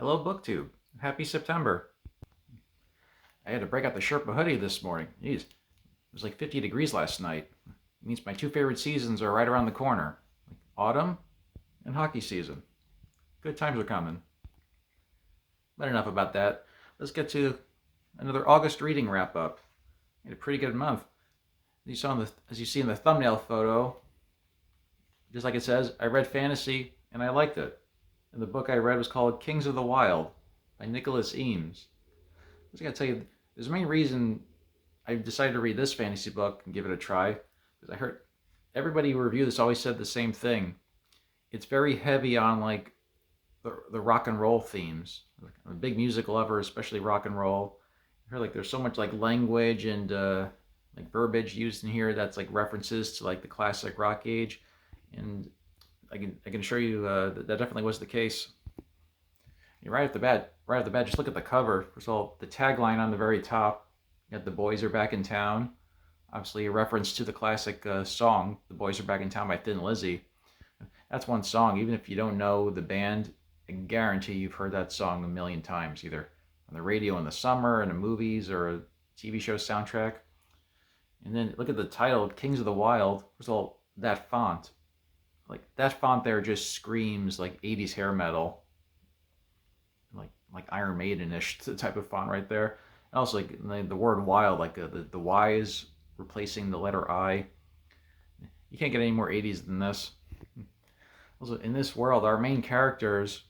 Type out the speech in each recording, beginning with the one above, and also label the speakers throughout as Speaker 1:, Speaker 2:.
Speaker 1: Hello, BookTube. Happy September. I had to break out the Sherpa hoodie this morning. Jeez, it was like 50 degrees last night. It means my two favorite seasons are right around the corner, like autumn and hockey season. Good times are coming. But enough about that. Let's get to another August reading wrap up. I had a pretty good month. As you see in the thumbnail photo, just like it says, I read fantasy and I liked it. And the book I read was called Kings of the Wild by Nicholas Eames. I was gonna tell you, there's a main reason I decided to read this fantasy book and give it a try, because I heard everybody who reviewed this always said the same thing. It's very heavy on like the rock and roll themes. I'm a big music lover, especially rock and roll. I heard like there's so much like language and like verbiage used in here that's like references to like the classic rock age, and I can assure you that definitely was the case. Right off the bat, just look at the cover. First of all, the tagline on the very top, you got "The Boys Are Back in Town." Obviously, a reference to the classic song "The Boys Are Back in Town" by Thin Lizzy. That's one song. Even if you don't know the band, I guarantee you've heard that song a million times, either on the radio in the summer, in the movies, or a TV show soundtrack. And then look at the title, "Kings of the Wild." First of all, that font, like that font there, just screams like '80s hair metal, like Iron Maiden-ish type of font right there. And also like the word wild, like the Y is replacing the letter I. You can't get any more '80s than this. Also, in this world, our main characters,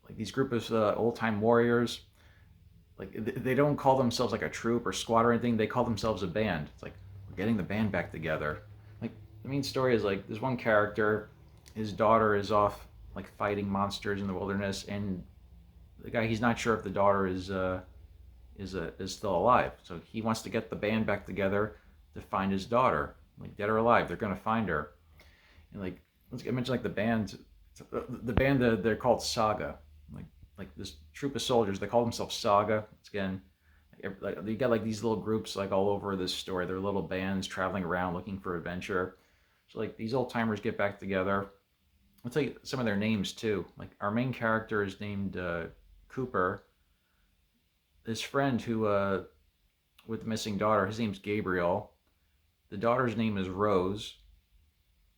Speaker 1: like these group of old-time warriors, like they don't call themselves like a troop or squad or anything. They call themselves a band. It's like we're getting the band back together. Like the main story is like there's one character, his daughter is off like fighting monsters in the wilderness, and the guy, he's not sure if the daughter is still alive. So he wants to get the band back together to find his daughter, like dead or alive. They're gonna find her. And like I mentioned, like the band they're called Saga. Like this troop of soldiers, they call themselves Saga. It's again, like you got like these little groups like all over this story. They're little bands traveling around looking for adventure. So like these old timers get back together. I'll tell you some of their names too. Like our main character is named Cooper. His friend who with the missing daughter, his name's Gabriel. The daughter's name is Rose,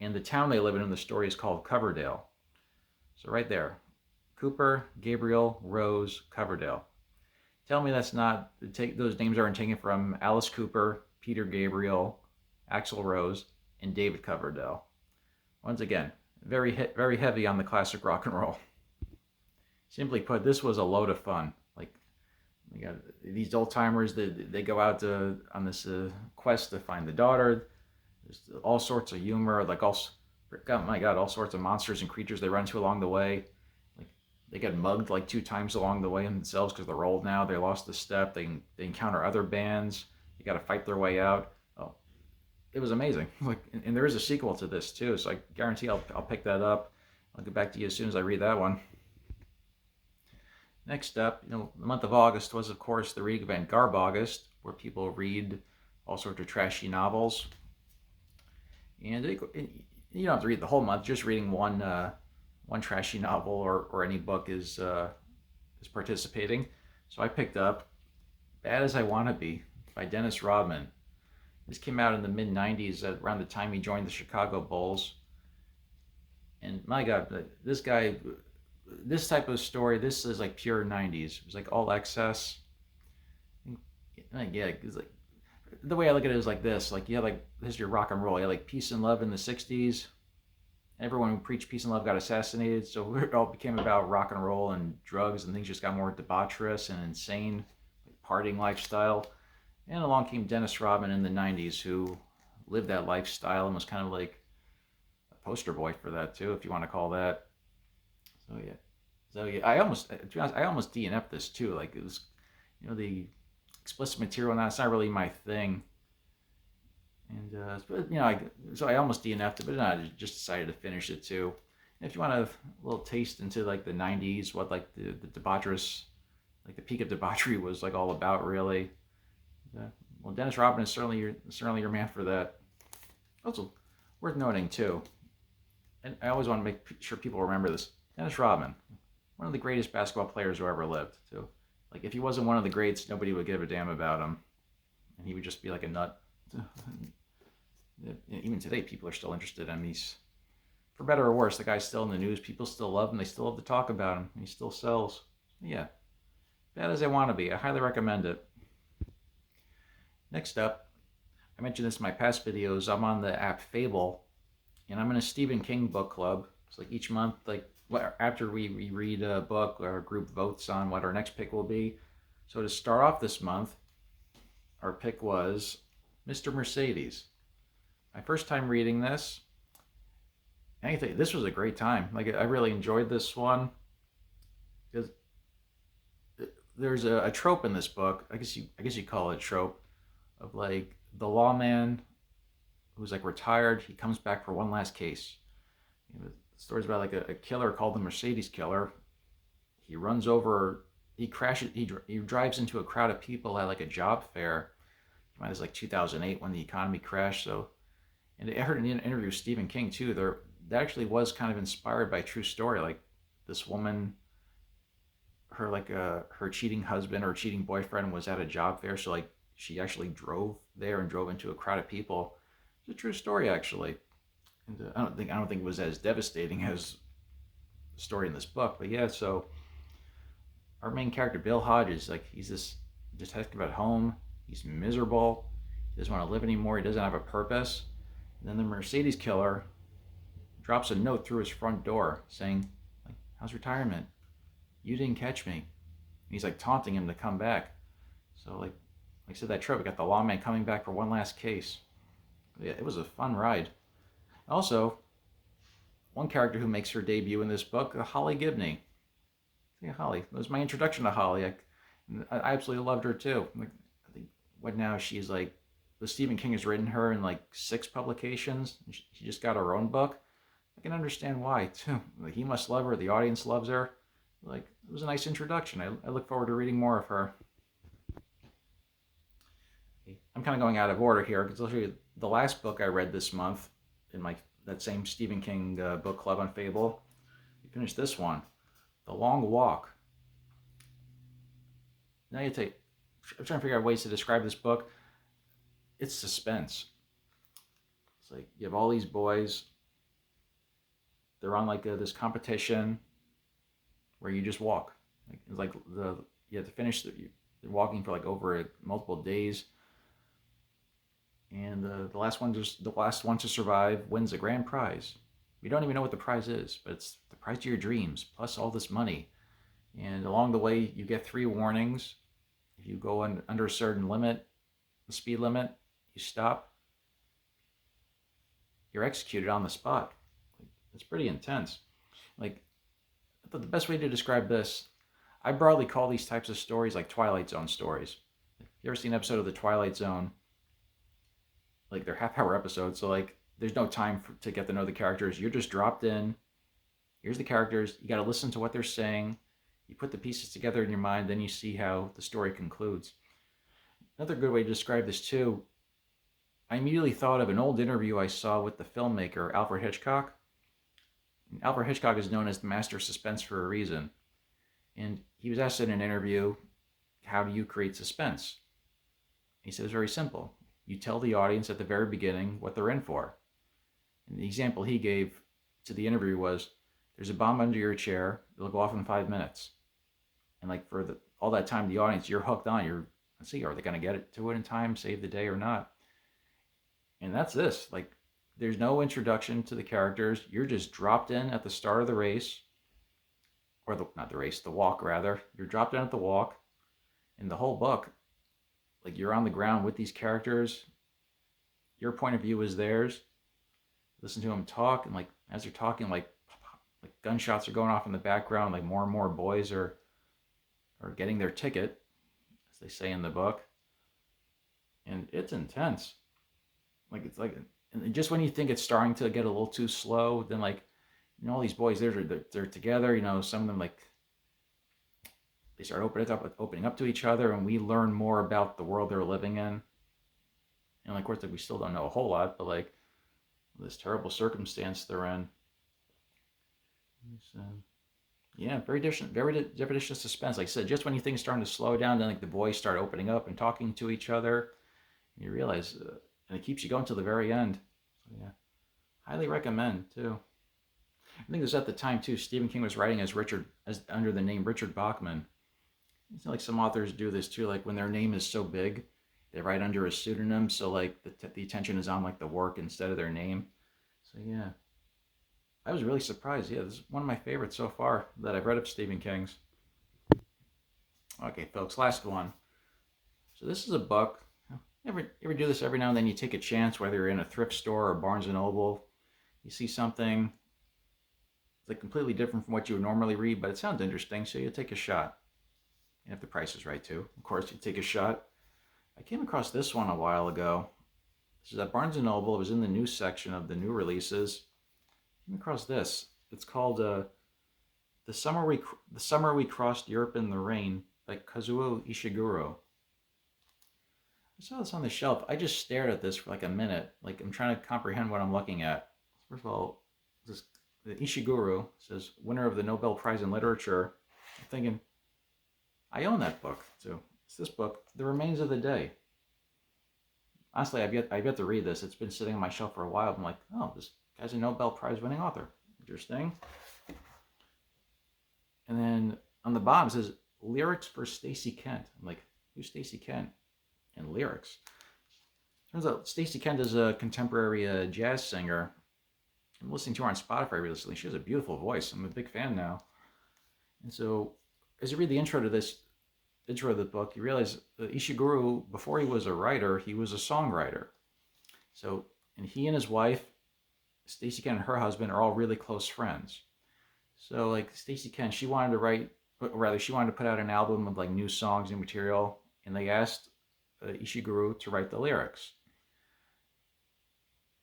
Speaker 1: and the town they live in the story is called Coverdale. So right there, Cooper, Gabriel, Rose, Coverdale. Tell me that's not those names aren't taken from Alice Cooper, Peter Gabriel, Axl Rose, and David Coverdale. Once again, very heavy on the classic rock and roll. Simply put, this was a load of fun. Like we got these old timers. They go out on this quest to find the daughter. There's all sorts of humor, like God, my God, all sorts of monsters and creatures they run into along the way. Like they get mugged like two times along the way themselves because they're old now. They lost a step. They encounter other bands. They got to fight their way out. Oh, it was amazing. Like, and there is a sequel to this too, so I guarantee I'll pick that up. I'll get back to you as soon as I read that one. Next up, the month of August was, of course, the reading event Garb August, where people read all sorts of trashy novels. And you don't have to read the whole month. Just reading one trashy novel or any book is participating. So I picked up Bad as I Want to Be by Dennis Rodman. This came out in the mid '90s, around the time he joined the Chicago Bulls. And my God, this guy, this type of story, this is like pure '90s. It was like all excess. Yeah, it's like the way I look at it is like this: like you had like the history of rock and roll. You had like peace and love in the '60s. Everyone who preached peace and love got assassinated, so it all became about rock and roll and drugs, and things just got more debaucherous and insane, like partying lifestyle. And along came Dennis Rodman in the '90s, who lived that lifestyle and was kind of like a poster boy for that too, if you want to call that. So yeah, I almost, to be honest, I almost DNF'd this too. Like it was, the explicit material. Now it's not really my thing, and so I almost DNF'd it, but I just decided to finish it too. And if you want a little taste into like the '90s, what like the debaucherous, like the peak of debauchery was like all about, really. Well, Dennis Rodman is certainly your man for that. Also, worth noting too, and I always want to make sure people remember this. Dennis Rodman, one of the greatest basketball players who ever lived, too. Like, if he wasn't one of the greats, nobody would give a damn about him. And he would just be like a nut. Even today, people are still interested in him. He's, for better or worse, the guy's still in the news. People still love him. They still love to talk about him. He still sells. Yeah, bad as I want to be. I highly recommend it. Next up, I mentioned this in my past videos. I'm on the app Fable, and I'm in a Stephen King book club. It's like each month, like after we read a book, our group votes on what our next pick will be. So to start off this month, our pick was Mr. Mercedes. My first time reading this, this was a great time. Like, I really enjoyed this one because there's a trope in this book. I guess you call it a trope of like the lawman who's like retired. He comes back for one last case. The story's about like a killer called the Mercedes Killer. He runs over. He crashes. He drives into a crowd of people at like a job fair. It was like 2008 when the economy crashed. So, and I heard in an interview with Stephen King too. That actually was kind of inspired by a true story. Like this woman, her cheating husband or cheating boyfriend was at a job fair. So like she actually drove there and drove into a crowd of people. It's a true story actually. And I don't think it was as devastating as the story in this book. But yeah, so our main character Bill Hodges, like he's this detective at home. He's miserable. He doesn't want to live anymore. He doesn't have a purpose. And then the Mercedes Killer drops a note through his front door saying, like, how's retirement? You didn't catch me. And he's like taunting him to come back. So like I said, that trope, we got the lawman coming back for one last case. Yeah, it was a fun ride. Also, one character who makes her debut in this book, Holly Gibney. Yeah, Holly. That was my introduction to Holly. I absolutely loved her too. Like, I think what now she's like, the Stephen King has written her in like 6 publications. She just got her own book. I can understand why too. Like he must love her. The audience loves her. Like it was a nice introduction. I look forward to reading more of her. I'm kind of going out of order here because I'll show you the last book I read this month in that same Stephen King book club on Fable. We finished this one, The Long Walk. Now I'm trying to figure out ways to describe this book. It's suspense. It's like you have all these boys. They're on like this competition where you just walk. You have to finish. They're walking for like over multiple days. And the last one to survive wins a grand prize. We don't even know what the prize is, but it's the prize to your dreams plus all this money. And along the way, you get 3 warnings. If you go under a certain limit, the speed limit, you stop. You're executed on the spot. It's pretty intense. Like, I thought the best way to describe this, I broadly call these types of stories like Twilight Zone stories. You ever seen an episode of The Twilight Zone? Like, they're half-hour episodes, so like there's no time to get to know the characters. You're just dropped in. Here's the characters. You got to listen to what they're saying. You put the pieces together in your mind, then you see how the story concludes. Another good way to describe this too, I immediately thought of an old interview I saw with the filmmaker Alfred Hitchcock. Alfred Hitchcock is known as the master of suspense for a reason. And he was asked in an interview, how do you create suspense? He said it's very simple. You tell the audience at the very beginning what they're in for. And the example he gave to the interview was, there's a bomb under your chair, it'll go off in 5 minutes. And like for all that time, the audience, you're hooked on, let's see, are they going to get to it in time, save the day or not? And that's this, like, there's no introduction to the characters. You're just dropped in at the start of the race, or the walk rather. You're dropped in at the walk, and the whole book, like you're on the ground with these characters. Your point of view is theirs. Listen to them talk, and like as they're talking, like gunshots are going off in the background. Like more and more boys are getting their ticket, as they say in the book, and it's intense. Like it's like, and just when you think it's starting to get a little too slow, then like, all these boys, they're together. Some of them like they start opening up to each other, and we learn more about the world they're living in. And like, of course, like, we still don't know a whole lot, but like this terrible circumstance they're in. Yeah, very definition of suspense. Like I said, just when you think it's starting to slow down, then like the boys start opening up and talking to each other, and you realize, and it keeps you going till the very end. So yeah, highly recommend too. I think it was at the time too. Stephen King was writing as under the name Richard Bachman. It's like some authors do this too. Like when their name is so big, they write under a pseudonym, so like the attention is on like the work instead of their name. So yeah, I was really surprised. Yeah, this is one of my favorites so far that I've read of Stephen King's. Okay, folks, last one. So this is a book. You ever do this every now and then? You take a chance, whether you're in a thrift store or Barnes and Noble. You see something it's like completely different from what you would normally read, but it sounds interesting, so you take a shot. And if the price is right too, of course, you take a shot. I came across this one a while ago. This is at Barnes and Noble. It was in the news section of the new releases. I came across this. It's called the Summer We Crossed Europe in the Rain by Kazuo Ishiguro. I saw this on the shelf. I just stared at this for like a minute. Like I'm trying to comprehend what I'm looking at. First of all, this the Ishiguro says winner of the Nobel Prize in Literature. I'm thinking, I own that book too. It's this book, The Remains of the Day. Honestly, I've yet to read this. It's been sitting on my shelf for a while. I'm like, oh, this guy's a Nobel Prize winning author. Interesting. And then on the bottom it says lyrics for Stacey Kent. I'm like, who's Stacey Kent? And lyrics. Turns out Stacey Kent is a contemporary jazz singer. I'm listening to her on Spotify recently. She has a beautiful voice. I'm a big fan now. And so, as you read the intro of the book, you realize that Ishiguro, before he was a writer, he was a songwriter. So, and he and his wife, Stacey Kent and her husband, are all really close friends. So, like Stacey Kent, she wanted to put out an album of like new songs, new material, and they asked Ishiguro to write the lyrics.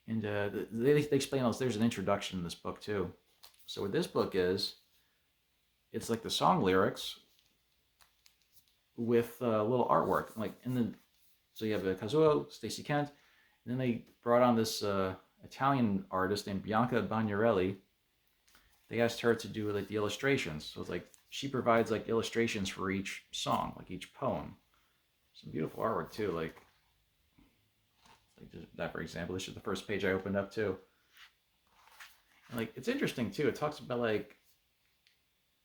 Speaker 1: And they explain all this. There's an introduction in this book too. So what this book is, it's like the song lyrics with a little artwork. So you have Kazuo, Stacey Kent, and then they brought on this Italian artist named Bianca Bagnarelli. They asked her to do like the illustrations. So it's like she provides like illustrations for each song, like each poem. Some beautiful artwork too, like just that for example. This is the first page I opened up too. And like it's interesting too. It talks about like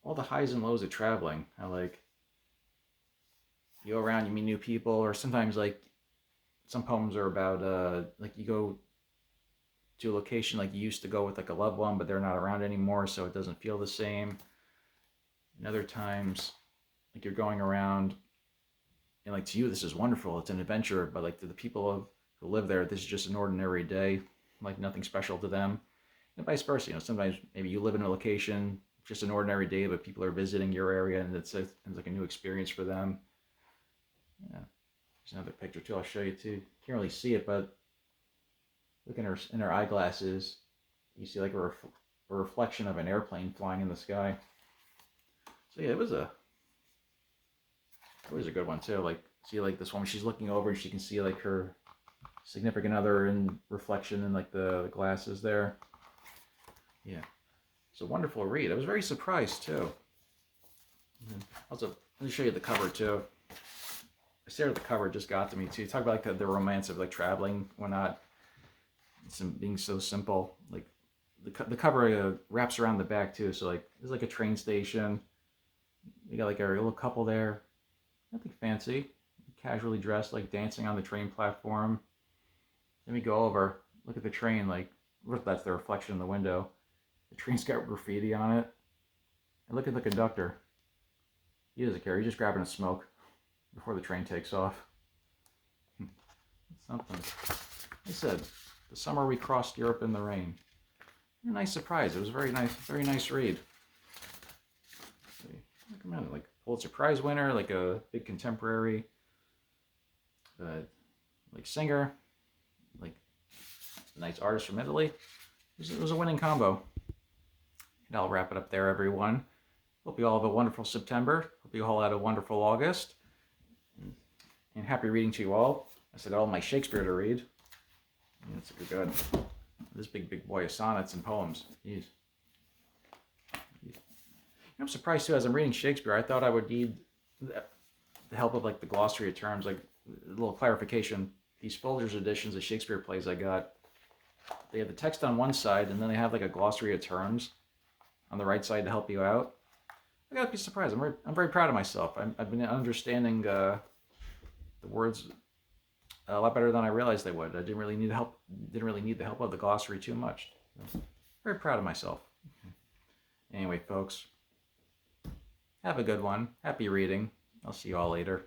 Speaker 1: all the highs and lows of traveling. How like you go around, you meet new people, or sometimes like some poems are about like you go to a location like you used to go with like a loved one, but they're not around anymore, so it doesn't feel the same. And other times, like you're going around, and like to you this is wonderful, it's an adventure, but like to the people who live there, this is just an ordinary day, like nothing special to them. And vice versa, you know, sometimes maybe you live in a location, just an ordinary day, but people are visiting your area, and it's like a new experience for them. Yeah, there's another picture too. I'll show you too. Can't really see it, but look in her eyeglasses. You see like a reflection of an airplane flying in the sky. So yeah, it was a good one too. Like see like this one, she's looking over and she can see like her significant other in reflection in like the glasses there. Yeah, it's a wonderful read. I was very surprised too. Also, let me show you the cover too. I stared at the cover, it just got to me too. Talk about like the romance of like traveling, whatnot. It's being so simple. Like the cover wraps around the back too. So like there's like a train station. You got like a little couple there. Nothing fancy. Casually dressed, like dancing on the train platform. Then we go over. Look at the train. Like that's the reflection in the window. The train's got graffiti on it. And look at the conductor. He doesn't care. He's just grabbing a smoke before the train takes off. Something. I said, the summer we crossed Europe in the rain. A nice surprise. It was a very nice read. I recommend it. Like Pulitzer Prize winner, like a big contemporary, like singer, like a nice artist from Italy. It was a winning combo. And I'll wrap it up there, everyone. Hope you all have a wonderful September. Hope you all had a wonderful August. And happy reading to you all. I said all my Shakespeare to read. Yeah, it's good. This big boy of sonnets and poems. Jeez. I'm surprised too. As I'm reading Shakespeare, I thought I would need the help of like the glossary of terms, like a little clarification. These Folgers editions of Shakespeare plays I got, they have the text on one side, and then they have like a glossary of terms on the right side to help you out. I gotta be surprised. I'm very proud of myself. I've been understanding the words a lot better than I realized I would. I didn't really need the help. Didn't really need the help of the glossary too much. Very proud of myself. Anyway, folks, have a good one. Happy reading. I'll see you all later.